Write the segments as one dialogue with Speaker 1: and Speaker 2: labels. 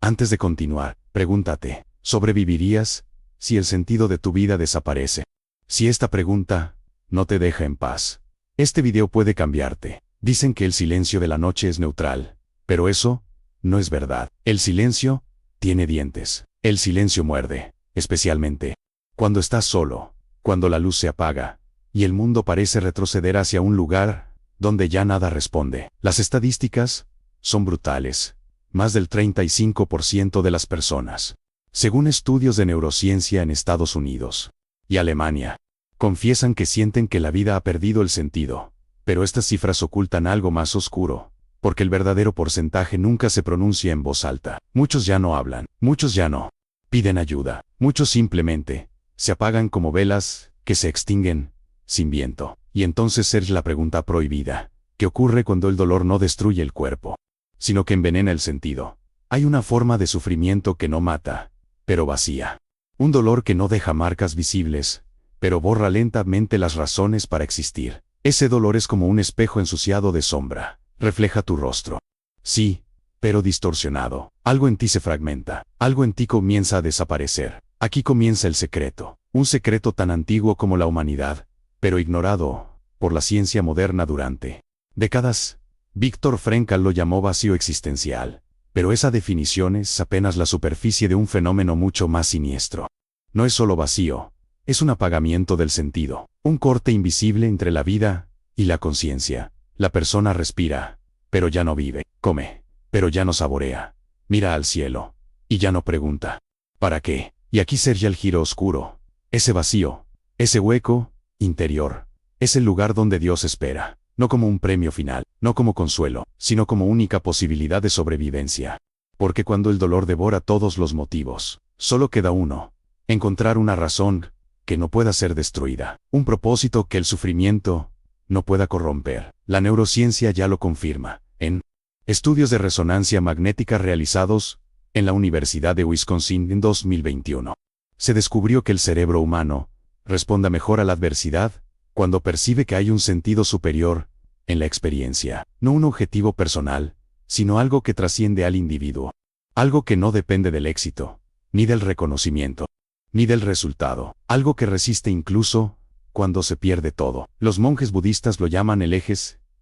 Speaker 1: Antes de continuar, pregúntate, ¿sobrevivirías si el sentido de tu vida desaparece? Si esta pregunta no te deja en paz, este video puede cambiarte. Dicen que el silencio de la noche es neutral, pero eso no es verdad. El silencio tiene dientes. El silencio muerde, especialmente cuando estás solo, cuando la luz se apaga y el mundo parece retroceder hacia un lugar donde ya nada responde. Las estadísticas son brutales. Más del 35% de las personas, según estudios de neurociencia en Estados Unidos y Alemania, confiesan que sienten que la vida ha perdido el sentido. Pero estas cifras ocultan algo más oscuro, porque el verdadero porcentaje nunca se pronuncia en voz alta. Muchos ya no hablan, muchos ya no piden ayuda, muchos simplemente se apagan como velas que se extinguen sin viento. Y entonces surge la pregunta prohibida: ¿qué ocurre cuando el dolor no destruye el cuerpo, sino que envenena el sentido? Hay una forma de sufrimiento que no mata, pero vacía. Un dolor que no deja marcas visibles, pero borra lentamente las razones para existir. Ese dolor es como un espejo ensuciado de sombra. Refleja tu rostro. Sí, pero distorsionado. Algo en ti se fragmenta. Algo en ti comienza a desaparecer. Aquí comienza el secreto. Un secreto tan antiguo como la humanidad, pero ignorado por la ciencia moderna durante décadas. Viktor Frankl lo llamó vacío existencial. Pero esa definición es apenas la superficie de un fenómeno mucho más siniestro. No es solo vacío. Es un apagamiento del sentido, un corte invisible entre la vida y la conciencia. La persona respira, pero ya no vive, come, pero ya no saborea, mira al cielo, y ya no pregunta, ¿para qué? Y aquí surge el giro oscuro, ese vacío, ese hueco interior, es el lugar donde Dios espera, no como un premio final, no como consuelo, sino como única posibilidad de sobrevivencia. Porque cuando el dolor devora todos los motivos, solo queda uno: encontrar una razón que no pueda ser destruida, un propósito que el sufrimiento no pueda corromper. La neurociencia ya lo confirma. En estudios de resonancia magnética realizados en la Universidad de Wisconsin en 2021, se descubrió que el cerebro humano responde mejor a la adversidad cuando percibe que hay un sentido superior en la experiencia, no un objetivo personal, sino algo que trasciende al individuo, algo que no depende del éxito, ni del reconocimiento, ni del resultado, algo que resiste incluso cuando se pierde todo. Los monjes budistas lo llaman el eje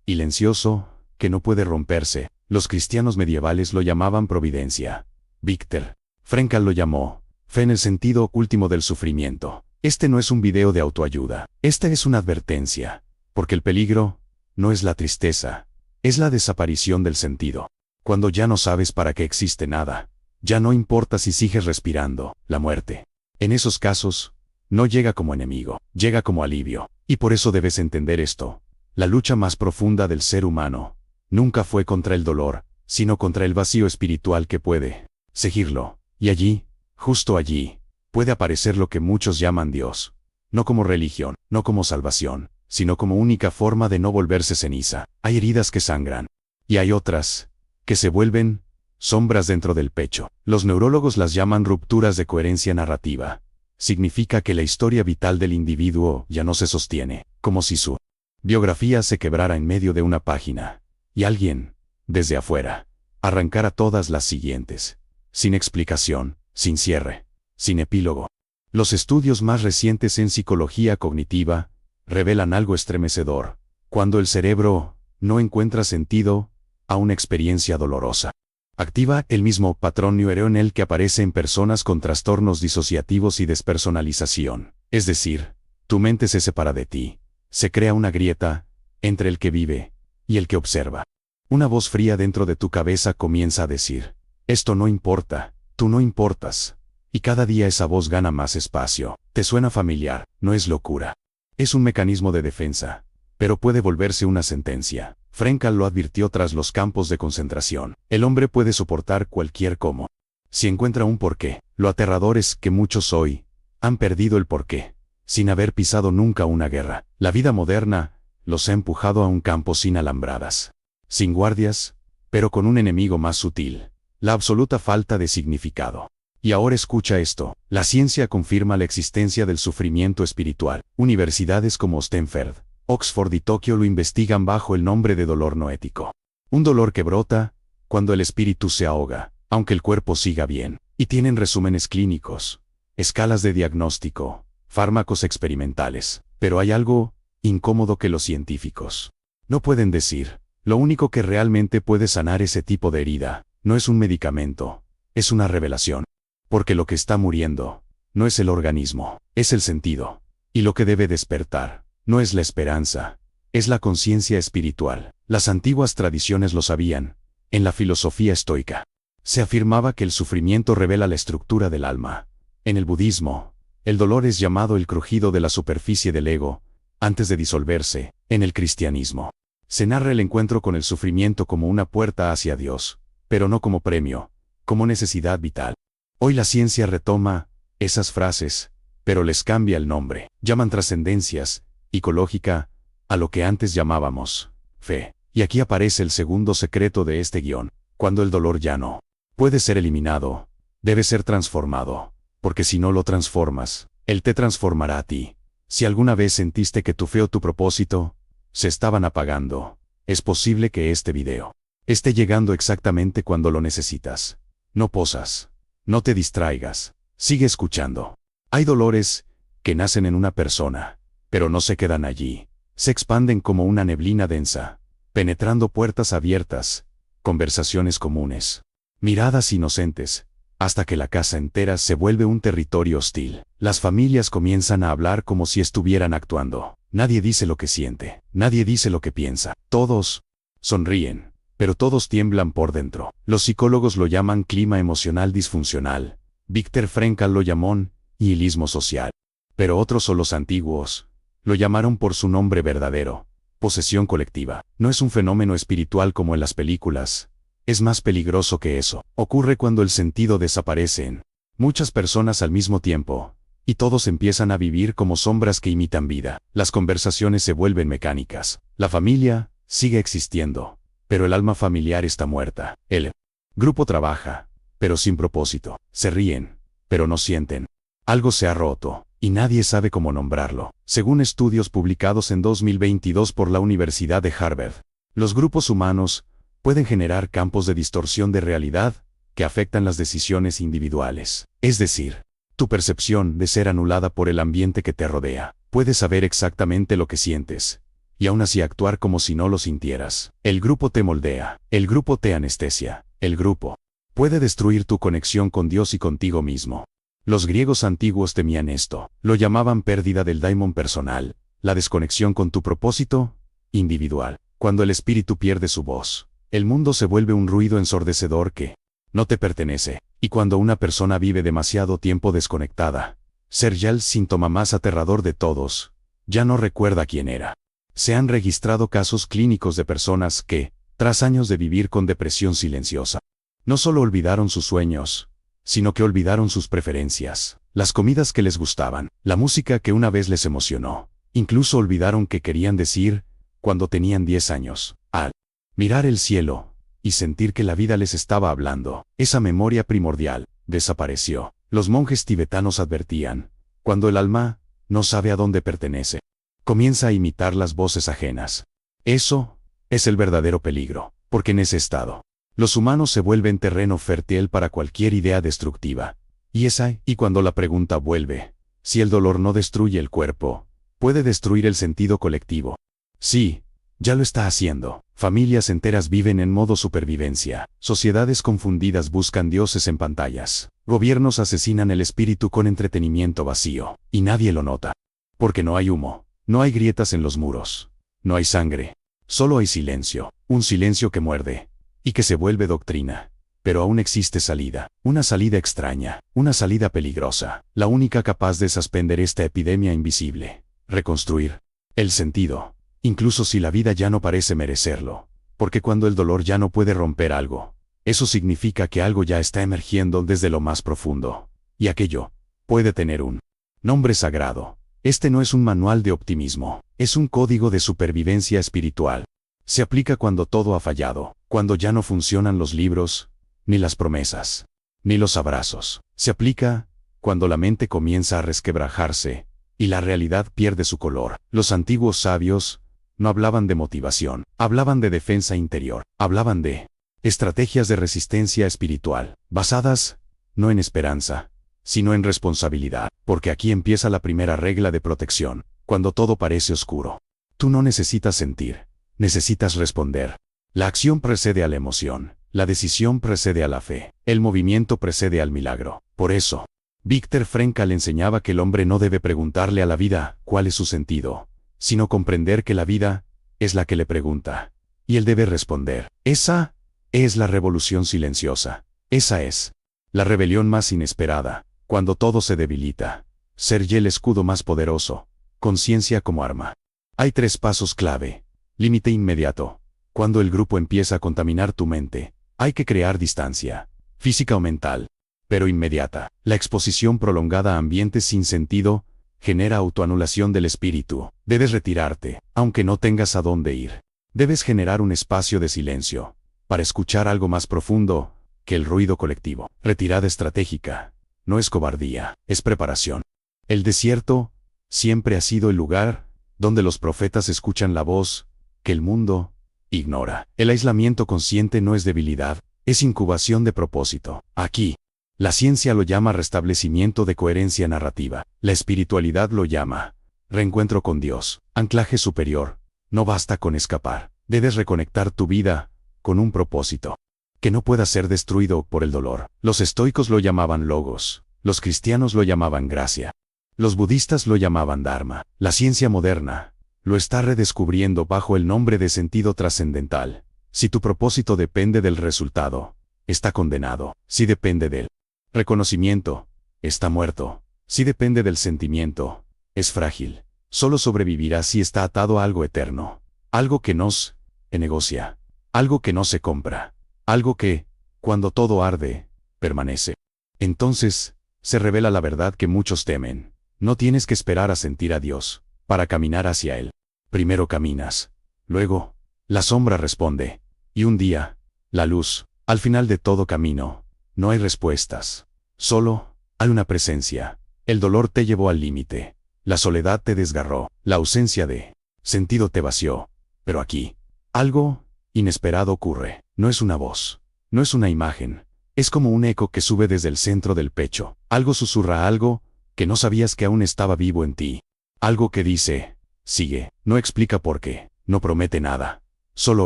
Speaker 1: silencioso, que no puede romperse. Los cristianos medievales lo llamaban providencia. Viktor Frankl lo llamó fe en el sentido último del sufrimiento. Este no es un video de autoayuda. Esta es una advertencia, porque el peligro no es la tristeza, es la desaparición del sentido. Cuando ya no sabes para qué existe nada, ya no importa si sigues respirando. La muerte, en esos casos, no llega como enemigo, llega como alivio. Y por eso debes entender esto: la lucha más profunda del ser humano nunca fue contra el dolor, sino contra el vacío espiritual que puede seguirlo. Y allí, justo allí, puede aparecer lo que muchos llaman Dios. No como religión, no como salvación, sino como única forma de no volverse ceniza. Hay heridas que sangran, y hay otras que se vuelven sombras dentro del pecho. Los neurólogos las llaman rupturas de coherencia narrativa. Significa que la historia vital del individuo ya no se sostiene, como si su biografía se quebrara en medio de una página, y alguien, desde afuera, arrancara todas las siguientes, sin explicación, sin cierre, sin epílogo. Los estudios más recientes en psicología cognitiva revelan algo estremecedor: cuando el cerebro no encuentra sentido a una experiencia dolorosa, activa el mismo patrón neuronal que aparece en personas con trastornos disociativos y despersonalización. Es decir, tu mente se separa de ti. Se crea una grieta entre el que vive y el que observa. Una voz fría dentro de tu cabeza comienza a decir: esto no importa, tú no importas. Y cada día esa voz gana más espacio. ¿Te suena familiar? No es locura. Es un mecanismo de defensa, pero puede volverse una sentencia. Frankl lo advirtió tras los campos de concentración. El hombre puede soportar cualquier cómo, si encuentra un porqué. Lo aterrador es que muchos hoy han perdido el porqué, sin haber pisado nunca una guerra. La vida moderna los ha empujado a un campo sin alambradas, sin guardias, pero con un enemigo más sutil: la absoluta falta de significado. Y ahora escucha esto: la ciencia confirma la existencia del sufrimiento espiritual. Universidades como Stanford, Oxford y Tokio lo investigan bajo el nombre de dolor noético. Un dolor que brota cuando el espíritu se ahoga, aunque el cuerpo siga bien, y tienen resúmenes clínicos, escalas de diagnóstico, fármacos experimentales, pero hay algo incómodo que los científicos no pueden decir. Lo único que realmente puede sanar ese tipo de herida no es un medicamento, es una revelación. Porque lo que está muriendo no es el organismo, es el sentido. Y lo que debe despertar no es la esperanza, es la conciencia espiritual. Las antiguas tradiciones lo sabían. En la filosofía estoica se afirmaba que el sufrimiento revela la estructura del alma. En el budismo, el dolor es llamado el crujido de la superficie del ego, antes de disolverse. En el cristianismo, se narra el encuentro con el sufrimiento como una puerta hacia Dios, pero no como premio, como necesidad vital. Hoy la ciencia retoma esas frases, pero les cambia el nombre. Llaman trascendencias, ecológica, a lo que antes llamábamos fe. Y aquí aparece el segundo secreto de este guión. Cuando el dolor ya no puede ser eliminado, debe ser transformado, porque si no lo transformas, él te transformará a ti. Si alguna vez sentiste que tu fe o tu propósito se estaban apagando, es posible que este video esté llegando exactamente cuando lo necesitas. No posas, no te distraigas, sigue escuchando. Hay dolores que nacen en una persona, pero no se quedan allí. Se expanden como una neblina densa, penetrando puertas abiertas, conversaciones comunes, miradas inocentes, hasta que la casa entera se vuelve un territorio hostil. Las familias comienzan a hablar como si estuvieran actuando. Nadie dice lo que siente, nadie dice lo que piensa. Todos sonríen, pero todos tiemblan por dentro. Los psicólogos lo llaman clima emocional disfuncional. Viktor Frankl lo llamó nihilismo social. Pero otros o los antiguos lo llamaron por su nombre verdadero, posesión colectiva. No es un fenómeno espiritual como en las películas. Es más peligroso que eso. Ocurre cuando el sentido desaparece en muchas personas al mismo tiempo, y todos empiezan a vivir como sombras que imitan vida. Las conversaciones se vuelven mecánicas. La familia sigue existiendo, pero el alma familiar está muerta. El grupo trabaja, pero sin propósito. Se ríen, pero no sienten. Algo se ha roto, y nadie sabe cómo nombrarlo. Según estudios publicados en 2022 por la Universidad de Harvard, los grupos humanos pueden generar campos de distorsión de realidad que afectan las decisiones individuales. Es decir, tu percepción de ser anulada por el ambiente que te rodea. Puedes saber exactamente lo que sientes, y aún así actuar como si no lo sintieras. El grupo te moldea, el grupo te anestesia, el grupo puede destruir tu conexión con Dios y contigo mismo. Los griegos antiguos temían esto, lo llamaban pérdida del daimon personal, la desconexión con tu propósito individual. Cuando el espíritu pierde su voz, el mundo se vuelve un ruido ensordecedor que no te pertenece. Y cuando una persona vive demasiado tiempo desconectada, ser ya el síntoma más aterrador de todos, ya no recuerda quién era. Se han registrado casos clínicos de personas que, tras años de vivir con depresión silenciosa, no solo olvidaron sus sueños, sino que olvidaron sus preferencias, las comidas que les gustaban, la música que una vez les emocionó. Incluso olvidaron qué querían decir cuando tenían 10 años. Al mirar el cielo y sentir que la vida les estaba hablando, esa memoria primordial desapareció. Los monjes tibetanos advertían, cuando el alma no sabe a dónde pertenece, comienza a imitar las voces ajenas. Eso es el verdadero peligro, porque en ese estado, los humanos se vuelven terreno fértil para cualquier idea destructiva. Y cuando la pregunta vuelve, si el dolor no destruye el cuerpo, puede destruir el sentido colectivo. Sí, ya lo está haciendo. Familias enteras viven en modo supervivencia. Sociedades confundidas buscan dioses en pantallas. Gobiernos asesinan el espíritu con entretenimiento vacío. Y nadie lo nota. Porque no hay humo, no hay grietas en los muros, no hay sangre. Solo hay silencio. Un silencio que muerde y que se vuelve doctrina. Pero aún existe salida. Una salida extraña. Una salida peligrosa. La única capaz de suspender esta epidemia invisible. Reconstruir el sentido. Incluso si la vida ya no parece merecerlo. Porque cuando el dolor ya no puede romper algo, eso significa que algo ya está emergiendo desde lo más profundo. Y aquello puede tener un nombre sagrado. Este no es un manual de optimismo, es un código de supervivencia espiritual. Se aplica cuando todo ha fallado, cuando ya no funcionan los libros, ni las promesas, ni los abrazos. Se aplica cuando la mente comienza a resquebrajarse y la realidad pierde su color. Los antiguos sabios no hablaban de motivación, hablaban de defensa interior, hablaban de Estrategias de resistencia espiritual, basadas, no en esperanza, sino en responsabilidad, porque aquí empieza la primera regla de protección, cuando todo parece oscuro. Tú no necesitas sentir, necesitas responder. La acción precede a la emoción, la decisión precede a la fe, el movimiento precede al milagro. Por eso, Viktor Frankl enseñaba que el hombre no debe preguntarle a la vida cuál es su sentido, sino comprender que la vida es la que le pregunta, y él debe responder. Esa es la revolución silenciosa. Esa es la rebelión más inesperada, cuando todo se debilita. Ser y el escudo más poderoso, conciencia como arma. Hay 3 pasos clave. Límite inmediato. Cuando el grupo empieza a contaminar tu mente, hay que crear distancia, física o mental, pero inmediata. La exposición prolongada a ambientes sin sentido genera autoanulación del espíritu. Debes retirarte, aunque no tengas a dónde ir. Debes generar un espacio de silencio, para escuchar algo más profundo que el ruido colectivo. Retirada estratégica. No es cobardía, es preparación. El desierto siempre ha sido el lugar donde los profetas escuchan la voz que el mundo ignora. El aislamiento consciente no es debilidad, es incubación de propósito. Aquí, la ciencia lo llama restablecimiento de coherencia narrativa. La espiritualidad lo llama reencuentro con Dios, anclaje superior. No basta con escapar. Debes reconectar tu vida con un propósito que no pueda ser destruido por el dolor. Los estoicos lo llamaban logos, los cristianos lo llamaban gracia, los budistas lo llamaban dharma. La ciencia moderna lo está redescubriendo bajo el nombre de sentido trascendental. Si tu propósito depende del resultado, está condenado. Si depende del reconocimiento, está muerto. Si depende del sentimiento, es frágil. Solo sobrevivirá si está atado a algo eterno, algo que no se negocia, algo que no se compra, algo que, cuando todo arde, permanece. Entonces, se revela la verdad que muchos temen. No tienes que esperar a sentir a Dios para caminar hacia Él. Primero caminas, luego, la sombra responde, y un día, la luz. Al final de todo camino, no hay respuestas. Solo hay una presencia. El dolor te llevó al límite. La soledad te desgarró. La ausencia de sentido te vació. Pero aquí, algo inesperado ocurre. No es una voz, no es una imagen. Es como un eco que sube desde el centro del pecho. Algo susurra algo que no sabías que aún estaba vivo en ti. Algo que dice, sigue. No explica por qué, no promete nada. Solo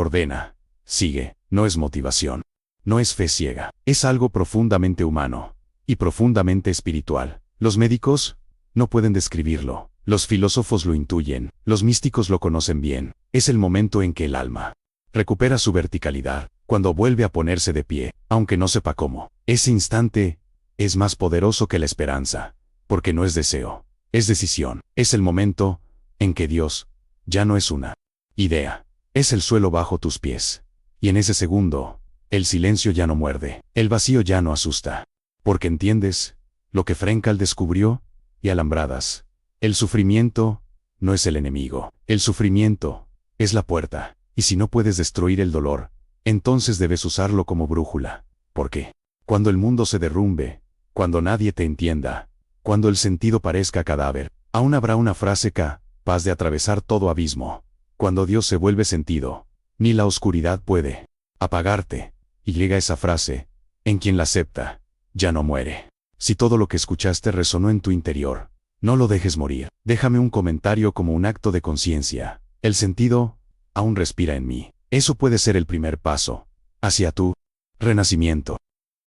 Speaker 1: ordena, sigue. No es motivación, no es fe ciega. Es algo profundamente humano y profundamente espiritual. Los médicos no pueden describirlo. Los filósofos lo intuyen. Los místicos lo conocen bien. Es el momento en que el alma recupera su verticalidad, cuando vuelve a ponerse de pie, aunque no sepa cómo. Ese instante es más poderoso que la esperanza, porque no es deseo, es decisión. Es el momento en que Dios ya no es una idea, es el suelo bajo tus pies. Y en ese segundo, el silencio ya no muerde, el vacío ya no asusta, porque entiendes lo que Frankl descubrió, y alambradas. El sufrimiento no es el enemigo, el sufrimiento es la puerta. Y si no puedes destruir el dolor, entonces debes usarlo como brújula. Porque cuando el mundo se derrumbe, cuando nadie te entienda, cuando el sentido parezca cadáver, aún habrá una frase capaz de atravesar todo abismo. Cuando Dios se vuelve sentido, ni la oscuridad puede apagarte. Y llega esa frase, en quien la acepta, ya no muere. Si todo lo que escuchaste resonó en tu interior, no lo dejes morir. Déjame un comentario como un acto de conciencia. El sentido aún respira en mí. Eso puede ser el primer paso hacia tu renacimiento.